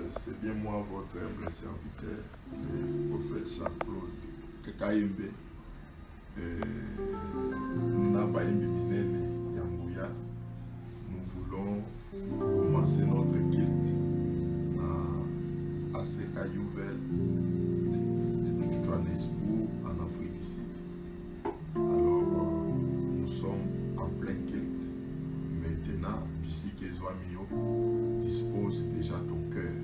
c'est bien moi, votre humble serviteur, le prophète Jean-Claude Kakaimbe, Nabaimbi Minene Yambouya. Nous voulons commencer notre culte à Sekayouvel, de Johannesburg, en Afrique du Sud. Alors, nous sommes en plein culte. Maintenant, ici que Zoamio dispose déjà ton cœur.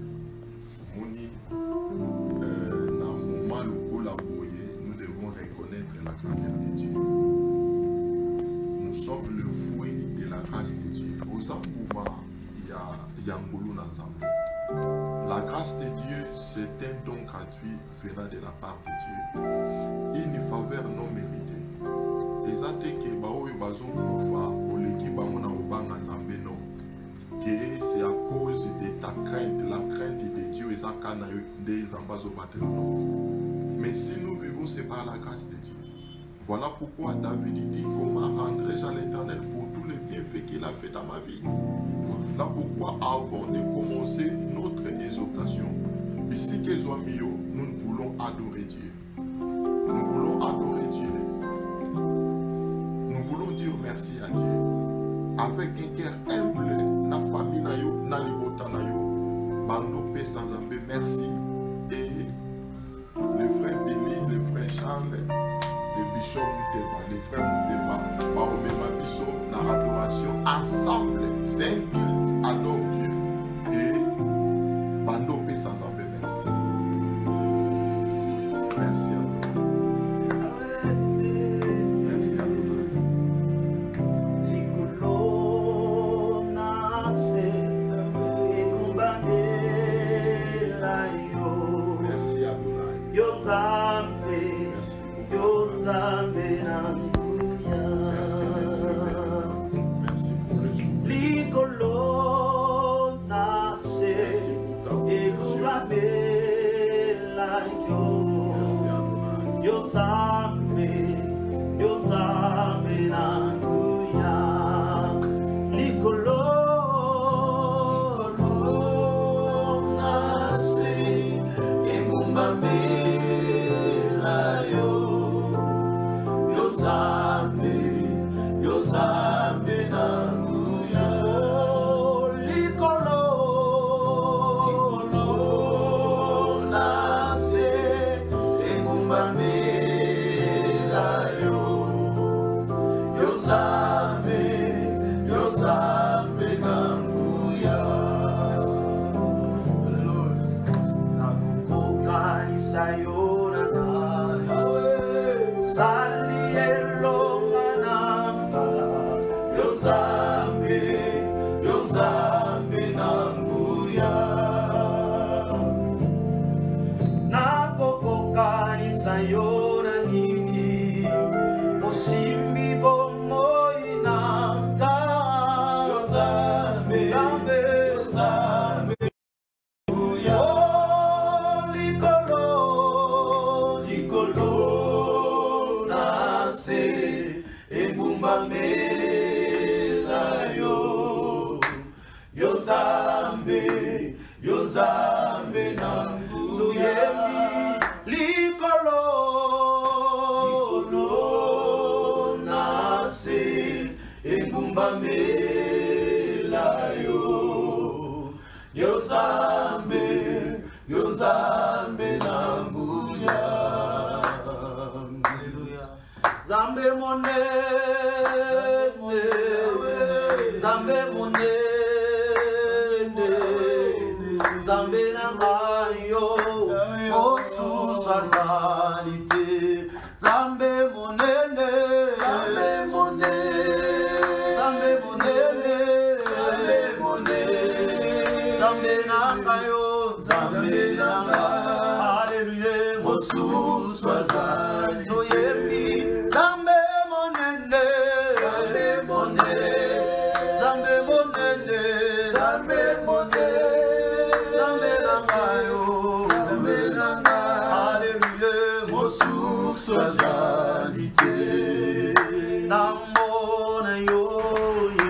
Moni, dans le moment où collaborer, nous devons reconnaître la grandeur de Dieu. Nous sommes le fruit de la grâce de Dieu. Aux Zambouma, il y a Ngoulou Nanzambo. La grâce de Dieu, c'est un don gratuit venant de la part de Dieu. Une faveur non méritée. Ezate ke baoyo bazongufa oleki bamona obanga nzambe non. Que c'est à cause de ta crainte, la crainte de Dieu et zakana des ambazo non. Mais si nous vivons, c'est par la grâce de Dieu. Voilà pourquoi David dit comment rendrai-je à l'Éternel pour tous les bienfaits qu'il a fait dans ma vie. Voilà pourquoi avant de commencer notre exhortation, ici que Zoamio, nous voulons adorer Dieu. Nous voulons adorer Dieu. Nous voulons dire merci à Dieu. Avec un cœur humble, na famille na yo, na libota na yo, bando pe sans ambe, merci. Et le frère Billy, le frère Charles, le bishop Mouteba, le frère Mouteba, Baromé Mabiso, na adoration, ensemble, c'est un culte, adore Dieu. Et bando pe sans ambe, merci. Merci à vous. Merci à vous.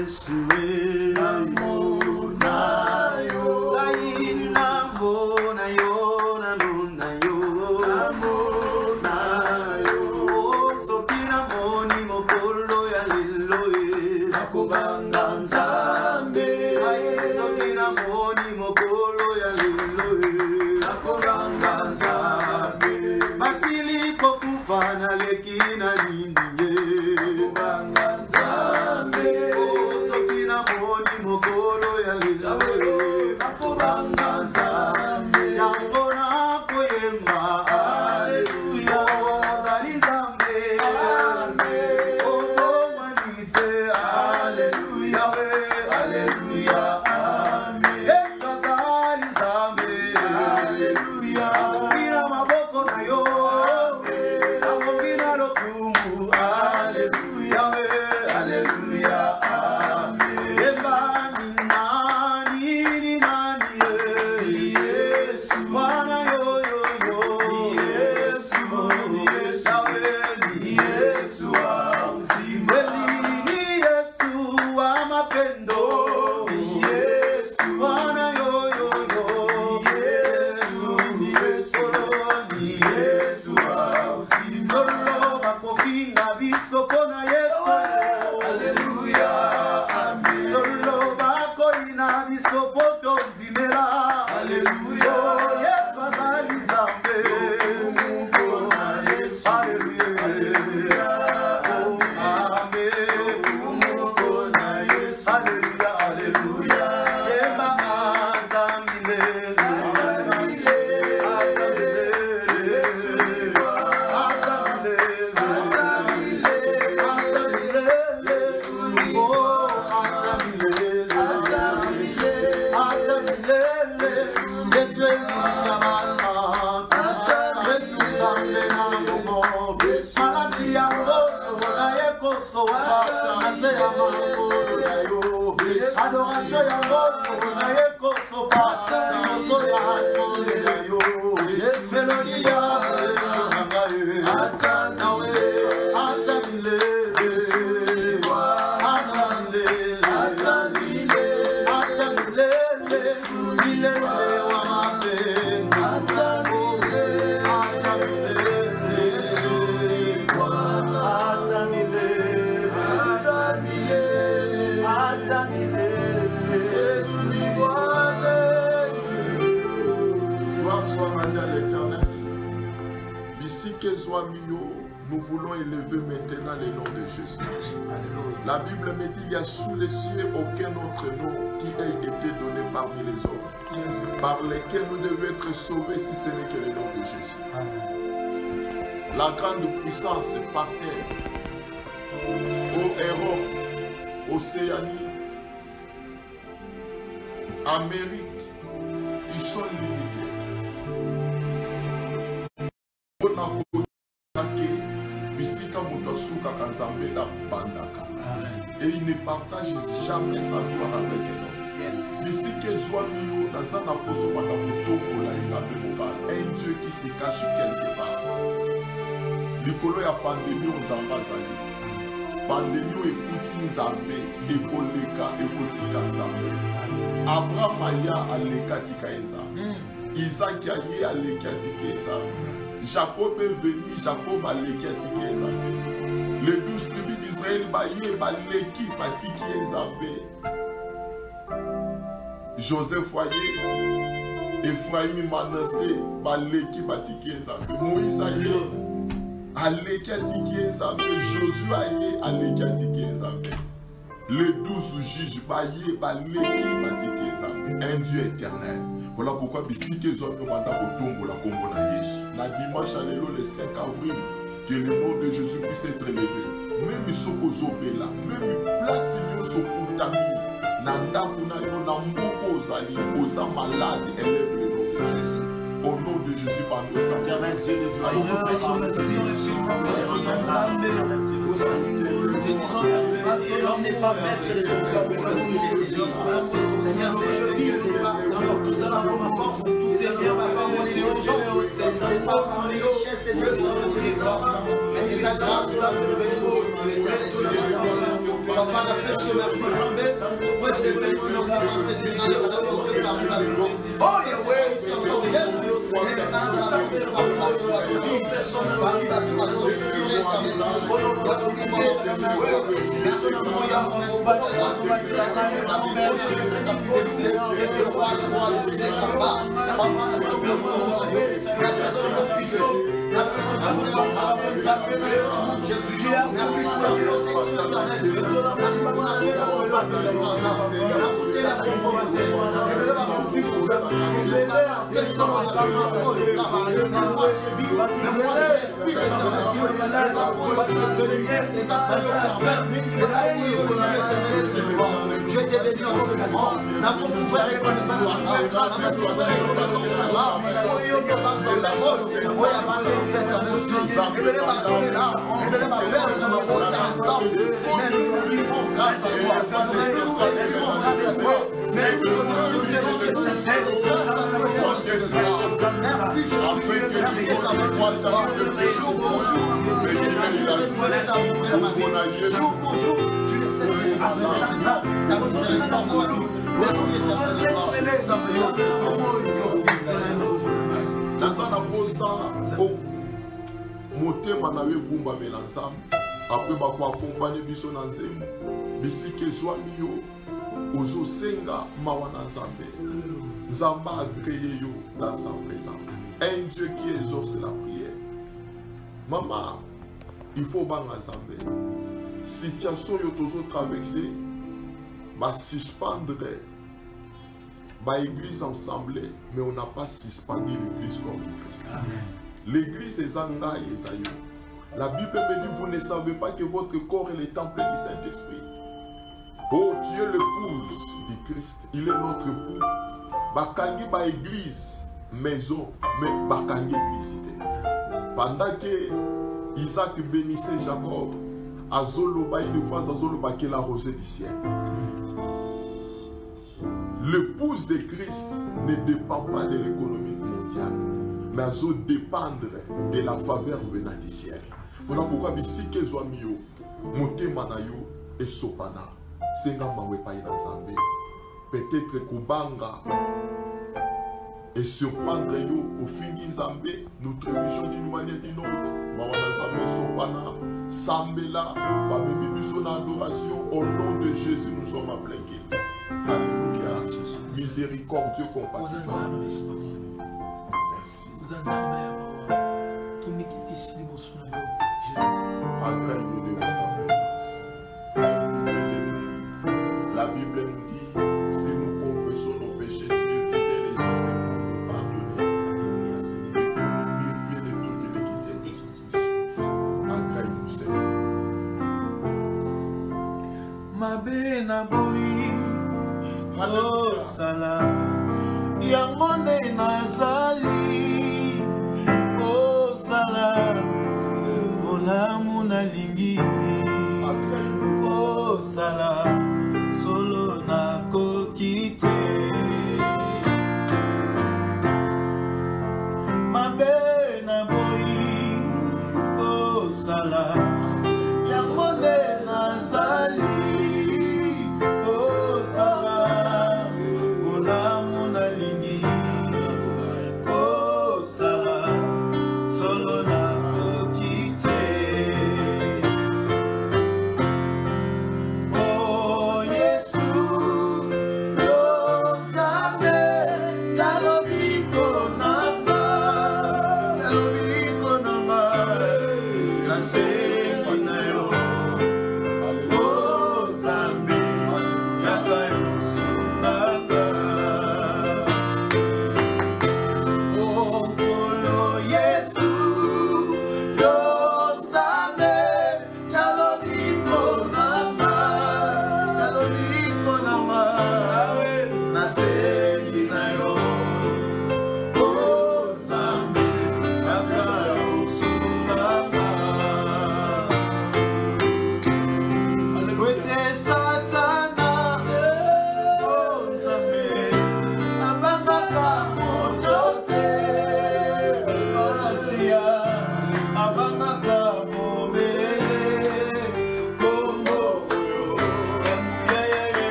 Yesu, moni mokolo ya lelo nakobanga Nzambe masili kokufana lekina nini nakobanga Nzambe soki na moni mokolo ya lelo nakobanga Nzambe yango na koyemba haleluya ozali Nzambe amen oh wanite haleluya haleluya amen Yesu azali Nzambe haleluya akobina maboko na yo akobina lokumu haleluya haleluya amen yemba ni nani Yesu mwana yo Yesu ni Yesu wa uzima ni Yesu wa mapendo ni Yesu mwana yo ni Yesu wa uzima solo bakofinga biso pona Yesu haleluya amen solo bakoina biso poto nzimela haleluya Yesu azali Nzambe pona Yesu haleluya amen pona Yesu haleluya haleluya yemba Nzambe adoration ya moto na yeko sopa moso ya hatole na yo melodi ya ngai ata nawe ata milele milele wa mapendo ata milele Gloire soit rendue à l'Éternel. Ici que soit mieux, nous voulons élever maintenant le nom de Jésus. La Bible me dit qu'il y a sous les cieux aucun autre nom qui ait été donné parmi les hommes, par lesquels nous devons être sauvés si ce n'est que le nom de Jésus. La grande puissance par terre, aux Europe, Océanie, Amérique, ils sont limités. Et il ne partage jamais sa gloire avec un homme. Ici que soit nous, dans un apostle, un Dieu qui se cache quelque part. L'icolo ya pandémie aux Zambazali. Pandémie écoute Nzambe, écoleka, écotika Nzambe. Abraham aya aleka tika Nzambe. Isaac aye aleka tika Nzambe. Jacob est venu, Jacob aleka tika Nzambe. Les 12 tribus d'Israël baye baleki patiki Nzambe. Joseph aye, Ephraim Manassé baleki patiki Nzambe. Moïse aye. Aleki atiki Nzambe, Josué aye aleki atiki Nzambe. Les 12 juges baye baleki patiki Nzambe. Un Dieu éternel. Voilà pourquoi ici que nous avons demandé la combo na Yesu. Na dimanche le 5 avril, que le nom de Jésus puisse être élevé. Même isoko zobela, même place yoso kutami, nanda kuna yo na mboko ozali, oza malade, élève le nom de Jésus. Au nom de Jésus, par nous ça. Éternel Dieu de gloire, nous vous pressons merci, l'homme n'est pas maître des autres, Seigneur, je vis, c'est pas tout ça, ma force, tout est bien, ma femme, mon intelligence, c'est pas ma richesse, c'est Dieu sur notre histoire, et sa grâce, ça me le Papa, la précieuse merci, moi c'est vrai, c'est le gars, oh, Yahweh, Je t'ai béni en ce moment. Nous avons ouvert les motema na yo gumbamela nzambe apres bakoakompane biso na nzembo bisika ezwami yo ozosenga mawa na nzambe nzambe agreye yo dans sa présence un Dieu qui exauce la prière. Maman, il faut banga nzambe situation yo tozo traverser va suspendre l'église ensemble, mais on n'a pas suspendu l'église comme du Christ. L'église est Zanga et Zayo. La Bible me dit, vous ne savez pas que votre corps est le temple du Saint-Esprit. Oh, tu es l'épouse du Christ. Il est notre époux. Bakangi ba église, maison, mais bakangi église. Pendant que Isaac bénissait Jacob, Azoloba, une fois Azoloba qui est la rosée du ciel. L'épouse de Christ ne dépend pas de l'économie mondiale, mais elle doit dépendre de la faveur venant du ciel. Voilà pourquoi si que Zoamio, Motema Nayo et Sopana, Senga Mawepa Inazambe, peut-être Kubanga et surprendre yo au fin du Zambé, nous trébuchons d'une manière ou d'une autre. Mawana Zambé Sopana, Sambela, Bamimi son adoration, au nom de Jésus, nous sommes appelés. Alléluia. Miséricordieux, compatissant. Merci. Agrée-nous de votre présence. La Bible nous dit, si nous confessons nos péchés, tu es fidèle et juste pour nous pardonner et pour nous purifier de toute iniquité. Agrée-nous, Seigneur. Mabe na boyi o sala yango nde nazali o sala olamu nalingi o sala solo nakoki te mabe na boyi o sala yango nde nazali o sala olamu nalingi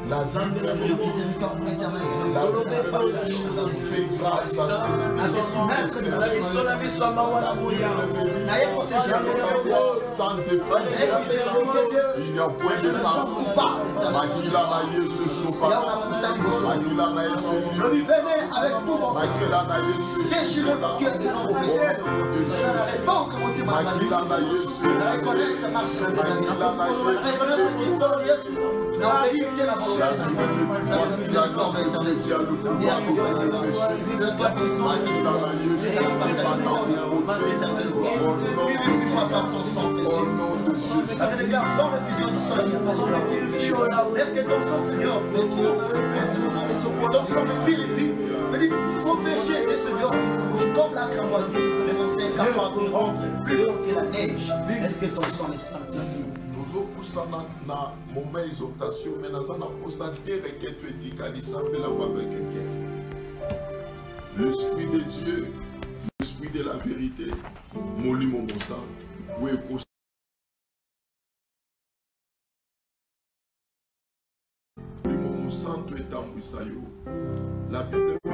La Zambie la miséricorde éternelle. La fait grâce à sans effet. Il n'y a point de temps. Makila na Yesu sopa. Makila na Yesu. Makila na Yesu. Makila na Yesu. Est-ce que ton sang, Seigneur, ton sang me purifie? Me dit, si mon péché est Seigneur, comme la cramoisie, mais mon Seigneur est capable de rendre plus haut que la neige. Est-ce que ton sang les sanctifie? Na moment exhortation, mais dans un apôtre, l'Esprit de Dieu, l'Esprit de la vérité, Moli Momosa, Santo est en Busayo. La Bible dit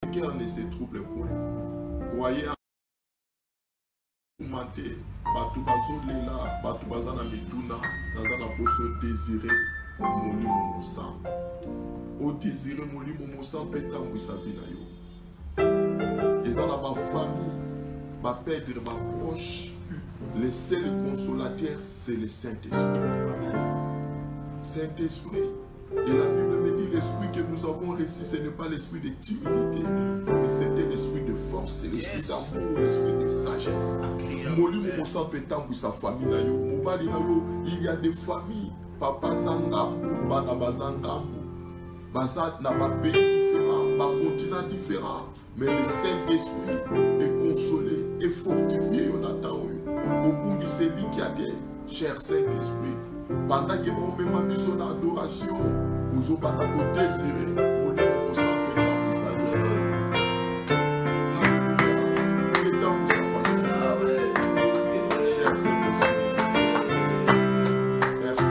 que cœur ne se trouble point. Croyez en Mate, Batu Bazolela, Batu Bazana Mituna, Nazana Bosso désiré, Moli Momosa. Au désiré, Moli Momosa peut être en Busayo. Ils ont ma famille, ma perdre, ma proche. Le seul consolateur, c'est le Saint-Esprit. Saint-Esprit. Et la Bible me dit l'esprit que nous avons reçu, ce n'est pas l'esprit de timidité, mais c'était l'esprit de force, c'est l'esprit d'amour, l'esprit de sagesse. Sa famille, il y a des familles, papa Zangambu, Banaba Zangambu, Bazat n'a pas pays différent, pas continent différent, mais le Saint-Esprit est consolé et fortifié. Jonathan, au bout de celui qui a dit, cher Saint-Esprit. Pendant que vous même mis son adoration, vous avez pas désiré, vous ne vous sentez pas vous savez. Cher Saint-Esprit. Merci.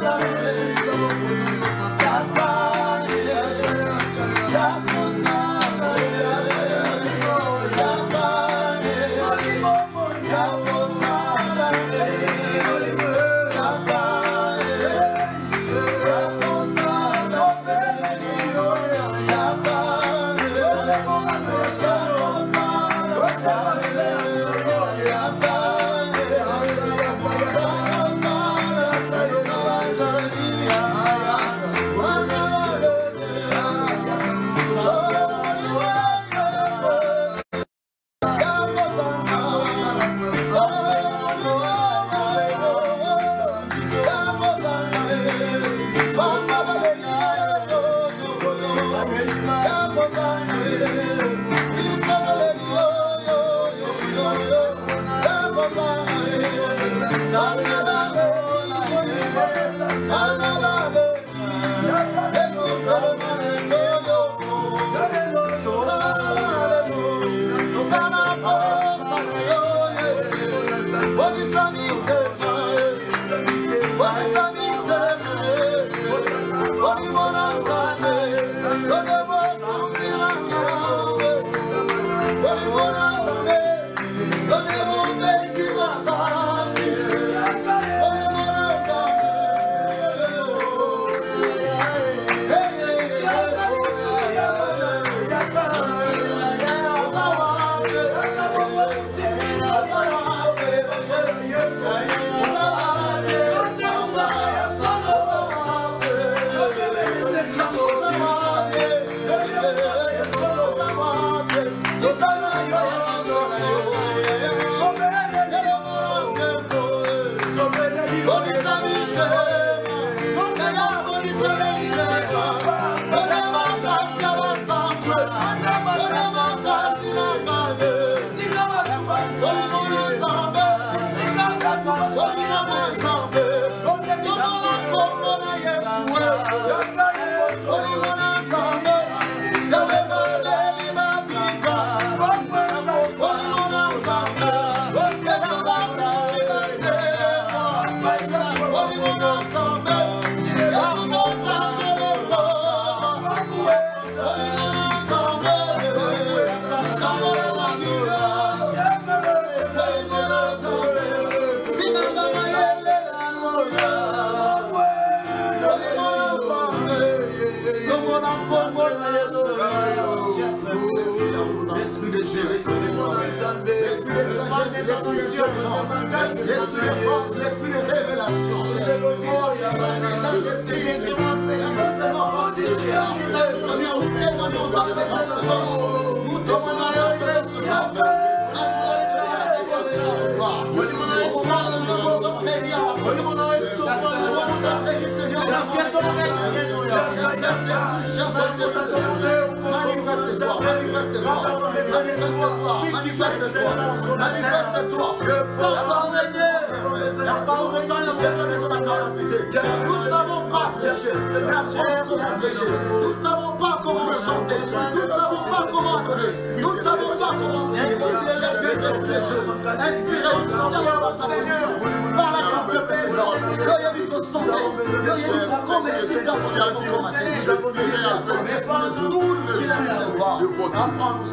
La L'esprit de Dieu, l'esprit de l'esprit de sagesse, l'esprit de urgence, l'esprit de force, l'esprit de révélation. Nous ne savons pas prêcher, nous ne savons pas comment chanter, nous ne savons pas comment adorer, nous ne savons pas comment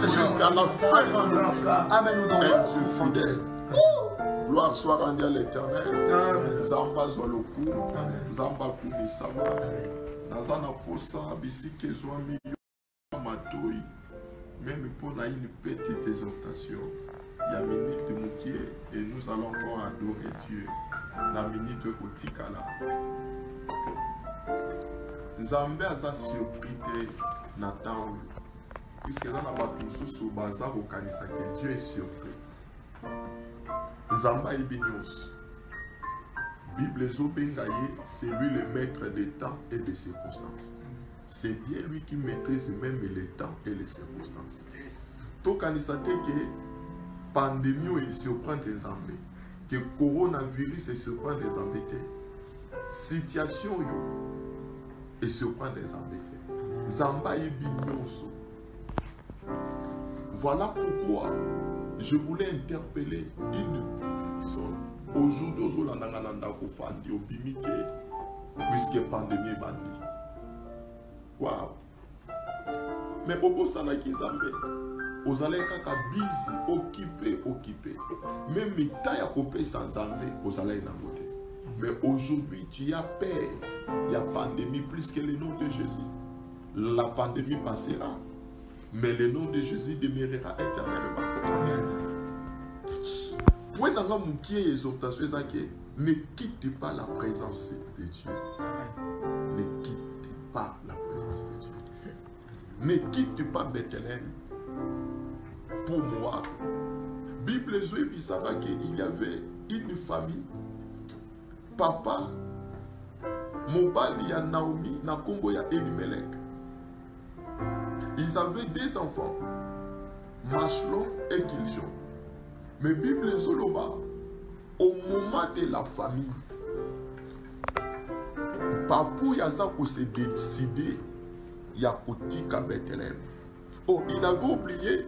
jusqu'à la fin. Amen. Fidèle. Gloire soit rendue à l'Éternel. Zamba Zoloku, Zamba Kumisama, Nazana Posa, Bisike Zwami, Matoi, même pour une petite exhortation. Il y a une minute de Moukié et nous allons encore adorer Dieu. La minute de Kotikala. Zambé a sa surpris Nathan. Puisque dans la bataille sous bazar au Kanisa que Dieu est surpris. Zamba Ibinos. Bible Zobengaye, c'est lui le maître des temps et des circonstances. C'est bien lui qui maîtrise même les temps et les circonstances. Tout Kanisa que pandémie il surprend des Zambé. Que coronavirus il surprend des Zambé. Situation il surprend des Zambé. Zamba Ibinos. Voilà pourquoi je voulais interpeller une personne. Aujourd'hui, puisque pandémie est bandit. Waouh! Mais Bobo Salaki Zambé, vous allez kaka busy, occupé. Même les tailles à couper sans Zambé, vous allez en côté. Mais aujourd'hui, tu as peur. Il y a pandémie plus que le nom de Jésus. La pandémie passera. Mais le nom de Jésus demeurera éternellement. Amen. Ne quitte pas la présence de Dieu. Ne quitte pas la présence de Dieu. Ne quitte pas Bethléem. Pour moi, Bible Zoé qu'il y avait une famille. Papa, Mobali ya Naomi, Nakombo ya Elimelech. Ils avaient deux enfants, Machlon et Giljon. Mais Bible Zoloba, au moment de la famille, Papou Yazako s'est décidé Yakotika Bethléem. Oh, il avait oublié,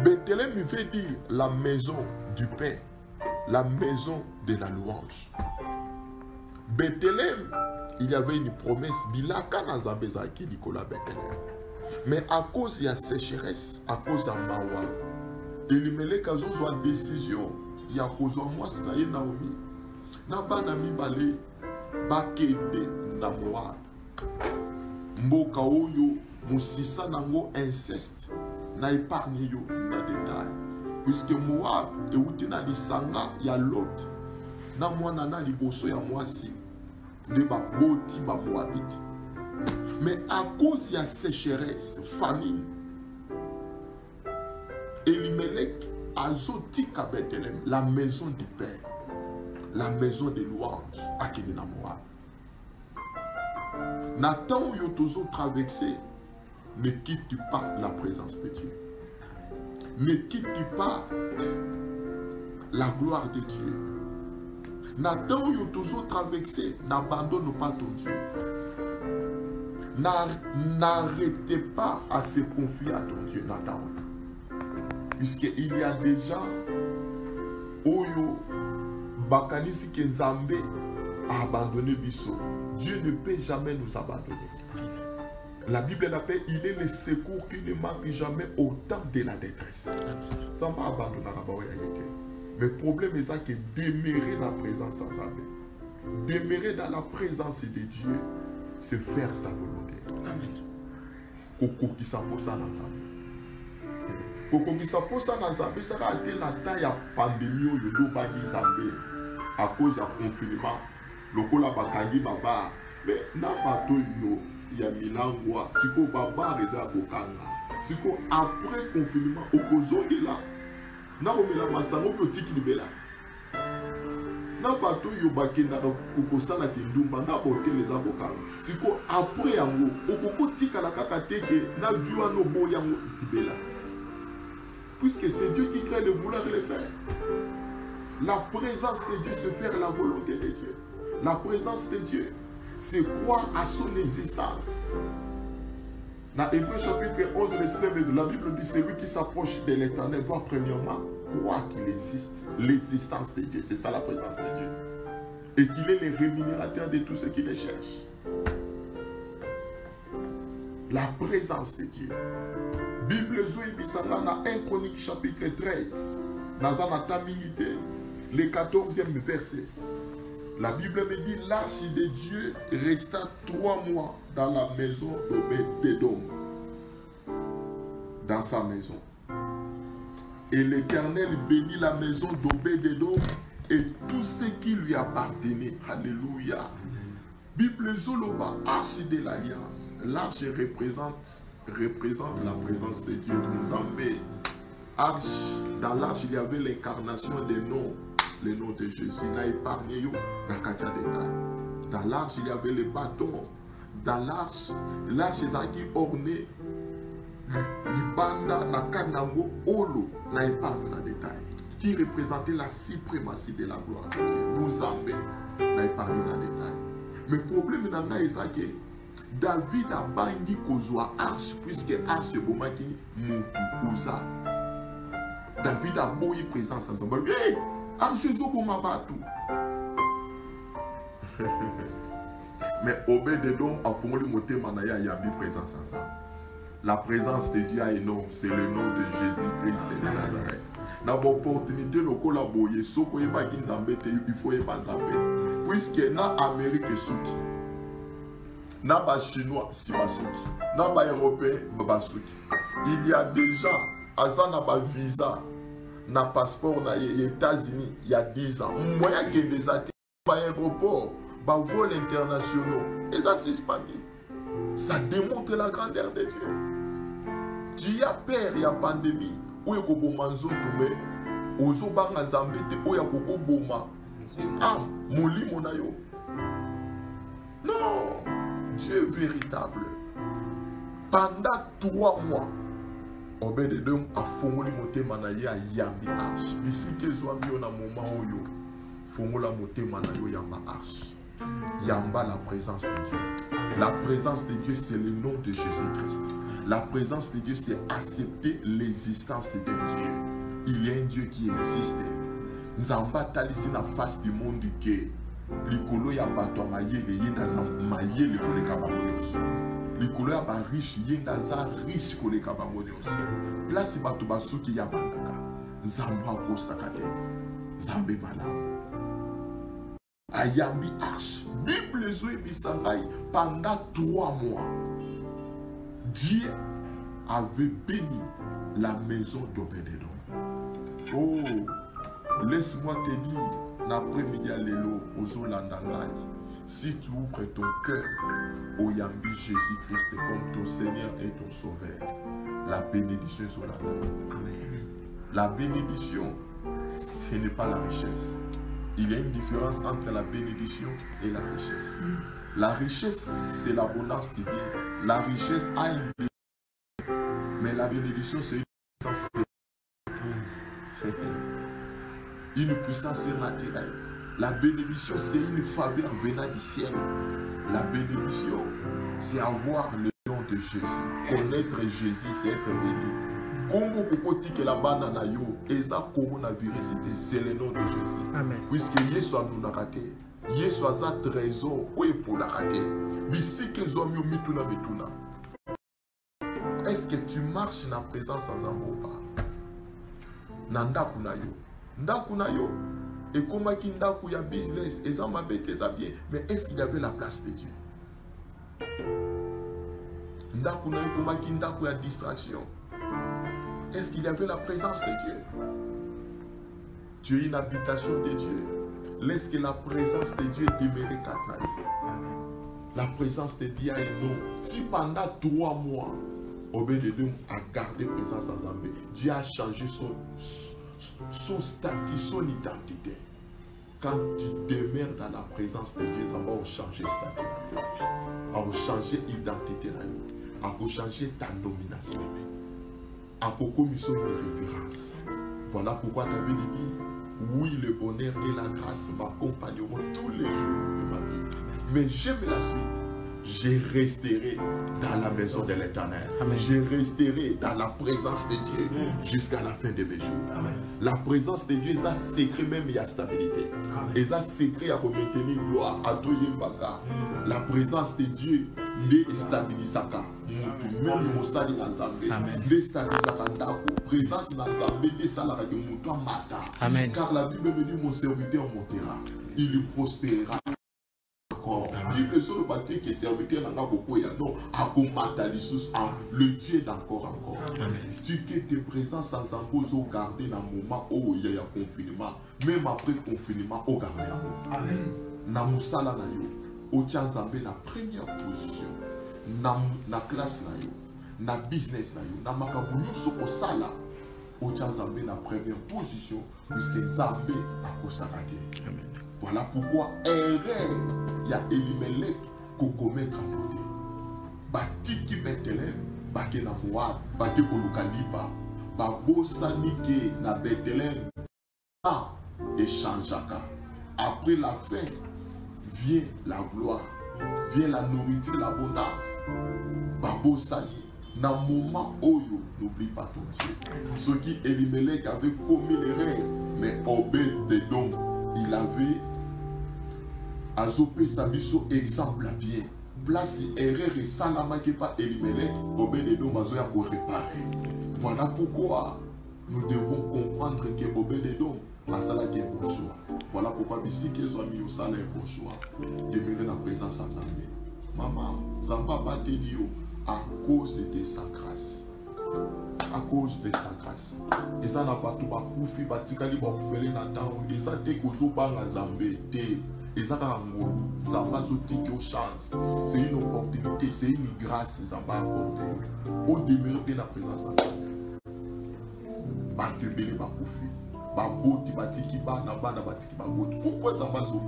Bethléem veut dire la maison du pain, la maison de la louange. Bethléem, il y avait une promesse, Bilaka Nazambezaki Nicolas Bethléem. Mais à cause de la sécheresse, à cause de la mawa, Elimelech a une décision, il y a cause de moi, c'est Naomi. Nabana mibale, bakende na Moab. Mboka oyo, musisa nango inceste, na épargne yo na détail. Puisque Moab, et outina lisanga ya Lot, na mwana na liboso ya mwasi, ne ba boti ba Moabite. Mais à cause de la sécheresse, famine, Elimelech a zotika Bethléem, la maison du Père, la maison de louange à Keninamora. Nathan ou Yotozo traversé, ne quitte pas la présence de Dieu. Ne quitte pas la gloire de Dieu. Nathan ou Yotozo traversé, n'abandonne pas ton Dieu. N'arrêtez pas à se confier à ton Dieu, Nathan. Puisqu'il y a déjà Oyo Bakanisi Kenzambe a abandonné Bisso. Dieu ne peut jamais nous abandonner. La Bible l'appelle, il est le secours qui ne manque jamais au temps de la détresse. Ça m'a abandonné. Mais le problème est ça que demeurer dans la présence sans Zambé. Demeurer dans la présence de Dieu, c'est faire sa volonté. Koko qui s'appose dans Zambé. Koko qui s'appose dans Zambé, ça a été la taille à pandémie ou le bagi Zambé à cause du confinement. Le kola bakangi baba, mais na bato yo ya milangwa, siko baba reza kokanga. Siko après confinement, okozongi là. Na omela masango petite libela. Na bato yo bakenda kokosala kindumba na hotel eza kokanga. Siko après yango okokotika la kaka teke na viwa no bo yango libela. Puisque c'est Dieu qui crée le vouloir le faire. La présence de Dieu, c'est faire la volonté de Dieu. La présence de Dieu, c'est croire à son existence. Dans Hébreux chapitre 11, la Bible dit, celui qui s'approche de l'Éternel doit premièrement croire qu'il existe, l'existence de Dieu. C'est ça la présence de Dieu. Et qu'il est le rémunérateur de tous ceux qui le cherchent. La présence de Dieu. Bible Zoé Bissanga dans 1 Chronique chapitre 13, dans un atamilité, le 14e verset. La Bible me dit, l'arche de Dieu resta 3 mois dans la maison d'Obed-Édom, dans sa maison. Et l'Éternel bénit la maison d'Obed-Édom et tout ce qui lui appartenait. Alléluia. Bible Zoloba, arche de l'alliance. L'arche représente la présence de Dieu. Nzambé. Arche, dans l'arche, il y avait l'incarnation des noms. Le nom de Jésus n'a épargné yo dans katia détail. Dans l'arche, il y avait le bâton. Dans l'arche est qui orné libanda na kanango olo n'a épargné dans détail. Qui représentait la suprématie de la gloire de Dieu. Nzambé n'a épargné dans détail. Mais le problème est que David a bandi kozwa arche puisque arche est bomaki mutu kuza. David a boyi présence ensemble. Hey! Mais Obed-Édom a formulé mon thème en ayant présence ensemble. La présence de Dieu est non, c'est le nom de Jésus-Christ de Nazareth. Dans l'opportunité de collaborer, il faut y Zambé. Puisque dans l'Amérique, dans les Chinois, dans les Européens, il y a des gens, qui ont visa. Na passeport na États-Unis il y a 10 ans. Moi, il y a des aéroports, des vols internationaux. Et ça s'est suspendu. Ça démontre la grandeur de Dieu. Tu as peur, il y a pandémie. Où il y a Bomanzo Toumé, où il y a Zambé, où il y a Boma. Ah, Mouli Monayo. Non, Dieu véritable. Pendant 3 mois, Obed-Édom a formulé motema na ye a yambi arche. Ici que soit mis na moment oyo formula motema na yo yamba arche. Yamba la présence de Dieu. La présence de Dieu c'est le nom de Jésus-Christ. La présence de Dieu c'est accepter l'existence de Dieu. Il y a un Dieu qui existe. Zamba talisi na face du monde que likolo ya bato mayele yenda mayele koleka bango. Likolo ya ba riche yenda za riche koleka bango nyonso. Place bato basuki ya bandaka. Zamba ko sakate. Zambe malamu. Ayambi arche. Bible zoe bisangai pendant 3 mois. Dieu avait béni la maison d'Obed-Édom. Oh, laisse-moi te dire, l'après-midi à l'élo, aux Olandangai, si tu ouvres ton cœur au Yambi Jésus-Christ comme ton Seigneur et ton Sauveur, la bénédiction est sur la table. La bénédiction, ce n'est pas la richesse. il y a une différence entre la bénédiction et la richesse. La richesse, c'est l'abondance du bien. La richesse a une bénédiction, mais la bénédiction, c'est une puissance. Une puissance surnaturelle. La bénédiction, c'est une faveur venant du ciel. La bénédiction, c'est avoir le nom de Jésus. Connaître Jésus, c'est être béni. Congo kokoti que la banana yo, eza Congo na vérité, c'est le nom de Jésus. Amen. Puisque Yesu a nous nakate, Yesu a za trésor, oui pour la kate. Bisi que zomi mituna mituna. Est-ce que tu marches dans la présence sans amour ou pas? Nanda kunayo, nda kunayo. Et comment qu'il y a business, et ça m'a bête, ça bien. Mais est-ce qu'il y avait la place de Dieu? Nda kunayo, comment qu'il y a distraction? Est-ce qu'il y avait la présence de Dieu? Tu es une habitation de Dieu. Laisse que la présence de Dieu demeure quatre ans. La présence de Dieu est non. Si pendant 3 mois, Obed-Edom a gardé présence en Zambie, Dieu a changé son statut, son identité. Quand tu demeures dans la présence de Dieu, ça va changer statut. Ça va changer identité. Ça va changer ta nomination. À Coco Misso, une référence. Voilà pourquoi David dit, oui, le bonheur et la grâce m'accompagneront tous les jours de ma vie. Mais j'aime la suite. Je resterai dans la maison de l'Éternel. Je resterai dans la présence de Dieu jusqu'à la fin de mes jours. Amen. La présence de Dieu, ça secret même, il y a stabilité. Et ça secret à maintenir gloire à tout Yembaka. La présence de Dieu ne stabilise pas. Même mon stade dans Zambé, ne stabilise pas. Présence dans Zambé, ne s'allume que mon toit mata. Car la Bible me dit, mon serviteur montera. Il prospérera. Bible sur le bâti qui est serviteur n'a pas beaucoup non à le Dieu d'encore. Tu que tes présences sans embozo garder dans le moment où il y a confinement, même après confinement au garder. Amen. Na musala na yo, au Tchanzambé na première position, na classe na yo, na business na yo, na makabulu soko sala, au Tchanzambé na première position puisque Zambé a consacré. Amen. Voilà pourquoi erreur il y a Elimelech qu'on commettre en beauté. Batiki Bethlehem, Baké na Moab, Baké Kolukaliba, Babo Sanike na Bethlehem, échangeaka. Après la fin, vient la gloire, vient la nourriture, l'abondance. Babo Sani, na moment oyo, n'oublie pas ton Dieu. Ce qui Elimelech avait commis l'erreur, mais Obed-Edom, il avait azopé sa biso exemple bien. Place erreur et salama qui pas Elimelech, Obed-Edom azoya pour réparer. Voilà pourquoi nous devons comprendre que Obed-Edom a sala qui est bon choix. Voilà pourquoi ici qu'ils ont mis au salaire un bon choix. Demeurer dans la présence en Zambé. Maman, Zamba Batelio à cause de sa grâce. À cause de sa grâce. Et ça n'a pas tout à koufi, batikali ba ofele na temps. Et ça te kozo banga Zambé te. Et ça a un Zamba zotique aux chances. C'est une opportunité, c'est une grâce Zamba accordé. Au demeurer dans la présence en Zambé. Bakebele ba koufi. Baboti batiki ba na bana batiki baboti. Pourquoi Zamba zo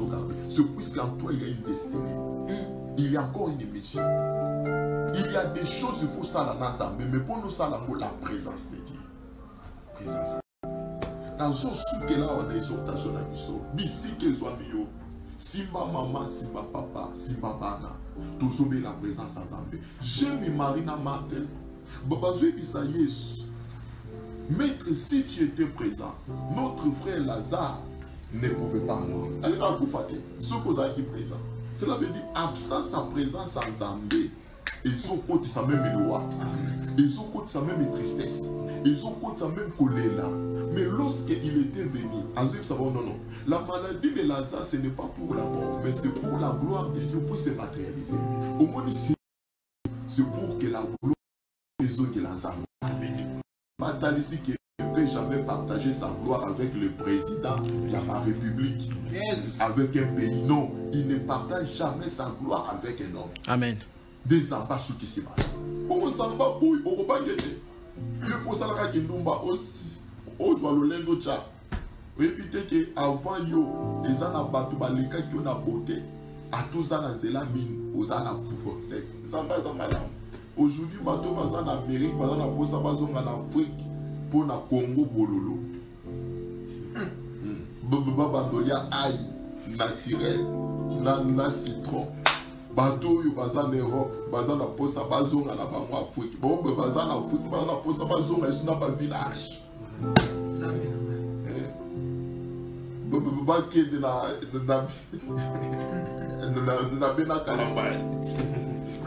garder? C'est puisqu'en toi il y a une destinée. Il y a encore une mission. Il y a des choses qu'il faut ça dans Zambé, mais pour nous ça la présence de Dieu. Présence. Dans ce que là on a exhortation à mission. Bisi que soit mieux. Simba maman, Simba papa, Simba bana. Tout sauver la présence en Zambé. J'aime Marina Martel. Babazoué bisa Yesu. Maître, si tu étais présent, notre frère Lazare ne pouvait pas mourir. Allez, va vous faire. Ce que vous avez présent. Cela veut dire absence en présence en Zambé. Ils ont côté sa même loi. Ils ont côté sa même tristesse. Ils ont côté sa même colère. Mais lorsqu'il était venu, non. La maladie de Lazare, ce n'est pas pour la mort, mais c'est pour la gloire de Dieu, pour se matérialiser. Au moins ici, c'est pour que la gloire de Dieu qui Lazare. Pas ici qui ne peut jamais partager sa gloire avec le président de la République, avec un pays. Non, il ne partage jamais sa gloire avec un homme. Amen. Des ambassadeurs qui se battent. Comment ça va pour il faut ça la kindumba aussi. Ozwa lolendo cha. Répétez que avant yo, ils en a battu balika qui ont a beauté. À tous en zéla mine, aux en a fou sec. Ça va dans madame. Aujourd'hui, bateau bas en Amérique, bas en Bossa, bas en Afrique, pour na Congo bololo. Bandolia ail naturel, na citron. Bateau yo bas en Europe, bas en Bossa, bas en Afrique. Bon, bas en Afrique, bas en Bossa, bas en Afrique, bas en village.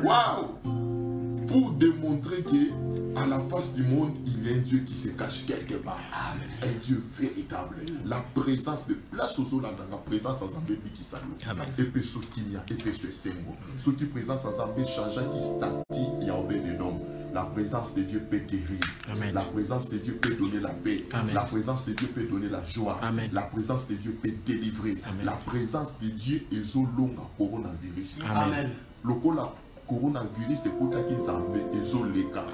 Waouh! Pour démontrer que à la face du monde, il y a un Dieu qui se cache quelque part. Amen. Un Dieu véritable. La présence de place aux la présence en Zambé qui salue. Et puis ce qui y a, et puis ce symbole. Ce qui présence en Zambé change qui stati et a obéi des noms. La présence de Dieu peut guérir. Amen. La présence de Dieu peut donner la paix. Amen. La présence de Dieu peut donner la joie. Amen. La présence de Dieu peut délivrer. Amen. La présence de Dieu est au long à coronavirus. Amen. Le coronavirus est pour qui Zambé est au légal.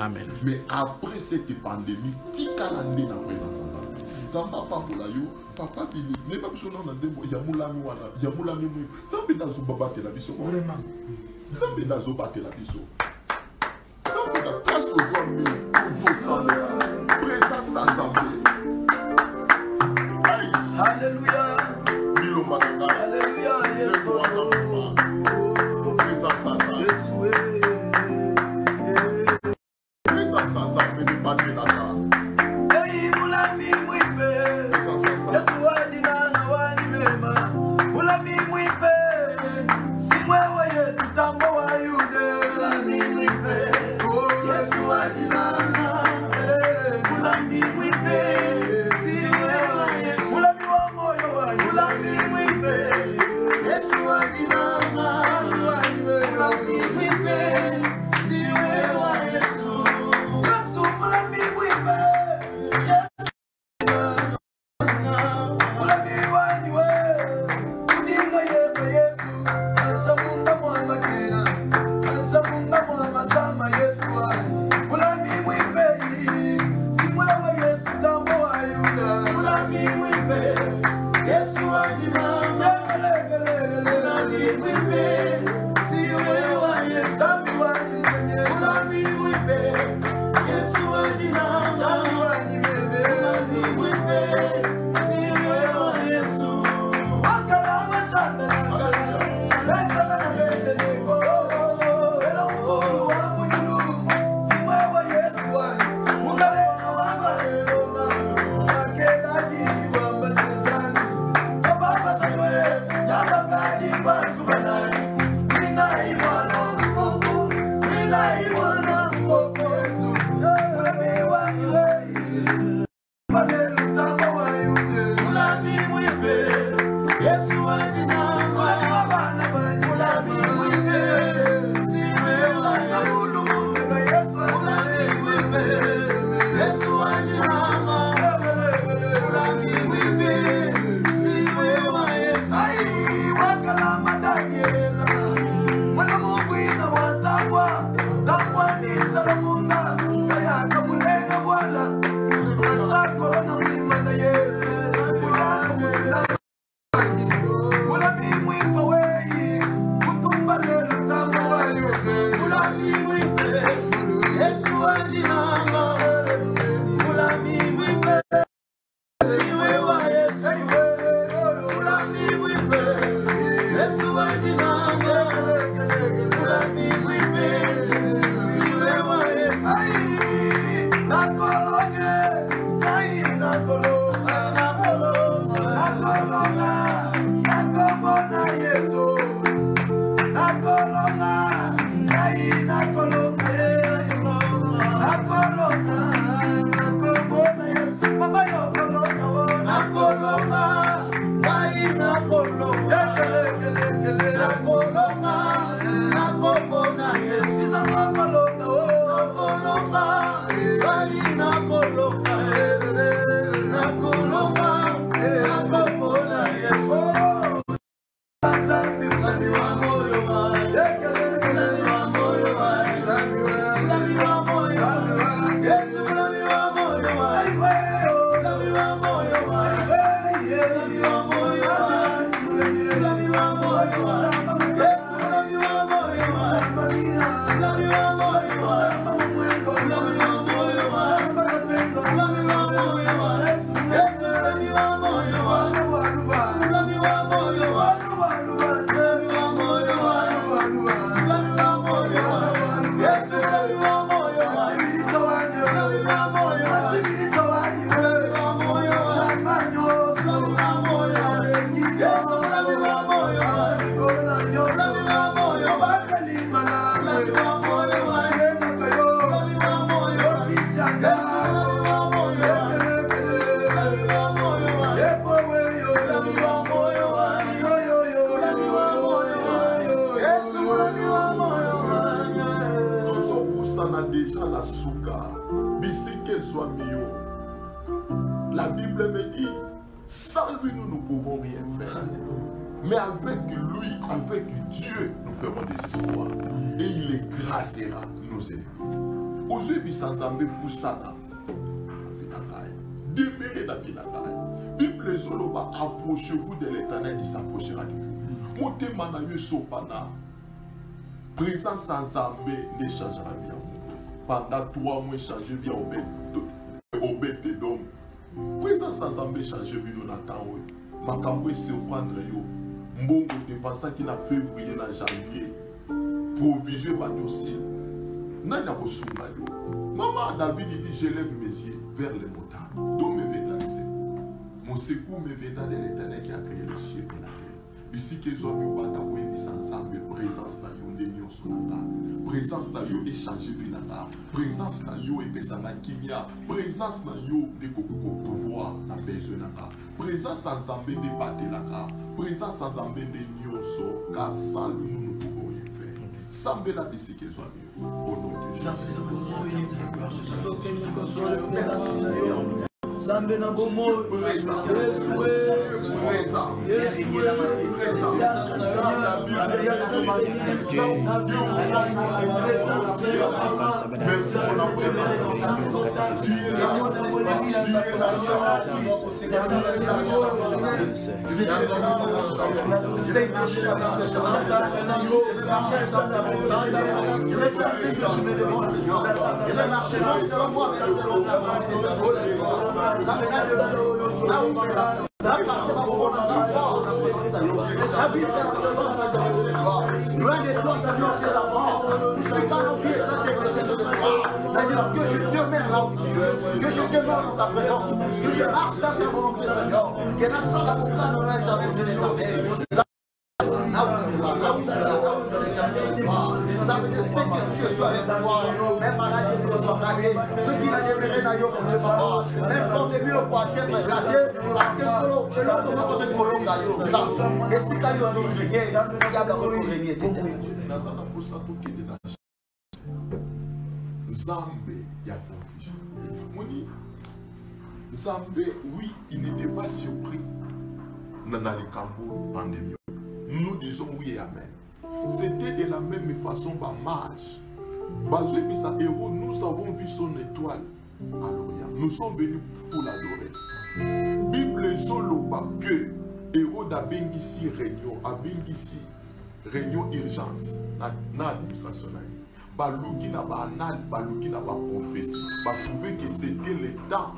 Mais après cette pandémie, tika la nde na présence en Zambé. Zamba pambola yo, papa bili, ne pas besoin na zembo ya mulami wana, ya mulami mu. Zambé na zo babate la biso. Vraiment. Zambé na zo babate la biso. La place aux hommes, aux présence à Zambé. Alléluia. Alléluia. Présence à Zambé. Présence à Zambé, ne pas de la part. Yes, La Bible me dit, sans lui nous ne pouvons rien faire. Mais avec lui, avec Dieu, nous ferons des espoirs. Et il écrasera nos ennemis. Aujourd'hui, sans amener pour ça, demeurez dans la vie. Bible Zoloba, approchez-vous de l'Éternel, il s'approchera de vous. Montez Manayo Sopana. Présence sans armée ne changera rien. Pendant 3 mois, changer bien au bête d'homme. Présence sans armée changer vie nous n'attend. Makambo surprendre yo. Mbongo dépensant qu'il a février en janvier. Provision va dossier. Nana Bosunga yo. Maman David dit je lève mes yeux vers les montagnes. D'où me viendra le secours? Mon secours me viendra de l'Éternel qui a créé le ciel et la terre. Ici que les hommes ont été sans arme, présence dans l'union sonanga, présence dans l'union échanger vinanga, présence dans l'union épesanga kimia, présence dans l'union de pouvoir na besoin nanga, présence sans arme de batelaka, présence sans arme de nyoso, car sans lui nous ne pouvons rien faire. Sans la ici que les hommes au nom de Jésus. Zambe na bomo, loin de toi, ça vient c'est la mort. C'est-à-dire que je demeure là où tu es, que je demeure dans ta présence, que je marche dans ta volonté, Seigneur. Que dans sa vocation, nous intervenons des armées. Je suis avec toi, même malade, je te regarder. Ceux qui l'ont déméré dans mon Dieu, papa, même quand c'est mieux pour atteindre la gardée, parce que l'autre commence à te colorer ça. Et si tu as eu un régné, il y a le régné. Zambé, il y a confusion. Moni, Zambé, oui, il n'était pas surpris. Nana le Cambo, pandémie. Nous disons oui et amen. C'était de la même façon par mage. Basé sur sa héros, nous avons vu son étoile à l'Orient. Nous sommes venus pour l'adorer. Bible solo que héros d'Abengisi réunion, Abengisi réunion urgente, na administration. Balouki n'a pas anal, balouki n'a pas prophétie. Ba trouver que c'était le temps,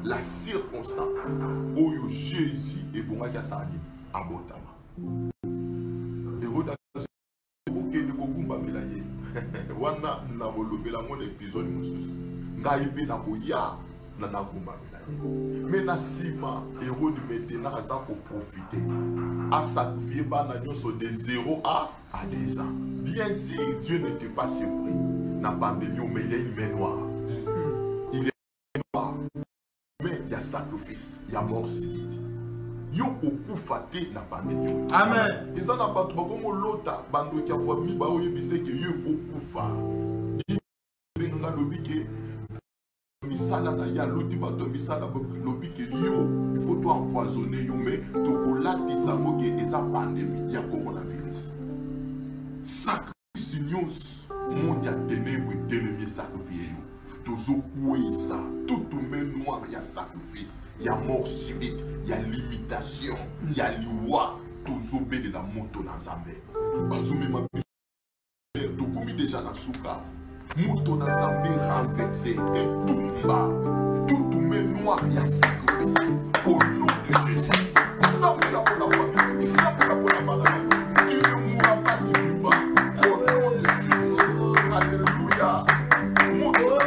la circonstance où Jésus et Bonga Sali abotama. Héros d'Abengisi wana na bolobela mon épisode mosusu ngai pe na koya na nakumba melaye mais na sima héros du maintenant aza ko profiter à sacrifier bana nyonso de 0 à 10 ans. Bien sûr Dieu n'était pas surpris na pandémie mais il y a une main noire. Il y a une noire mais il y a sacrifice, il y a mort subite. Yo okufa te na pandémie. Amen. Ils en a pas trop comme l'autre bando qui a fois mi ba oyebise que yo faut kufa. Nga lobike misala na ya loti bato misala lobike yo il faut toi empoisonner yo mais to kolati sango ke eza pandémie ya coronavirus. Sacrifice nyos monde ya ténèbres ténèbres sacrifier yo. Ça, tout le noir, il y a sacrifice, il y a mort subite, il y a limitation, il y a loi, tozobele la moto na Nzambe. Bazomema tokomi déjà na suka. Moto na Nzambe renversé et tumba. Tout noir ya sacrifice. Au nom de Jésus. Sambela pour la famille, sambela pour la maladie. Tu ne mourras pas, tu ne vivras. Au nom de Jésus. Alléluia. Moto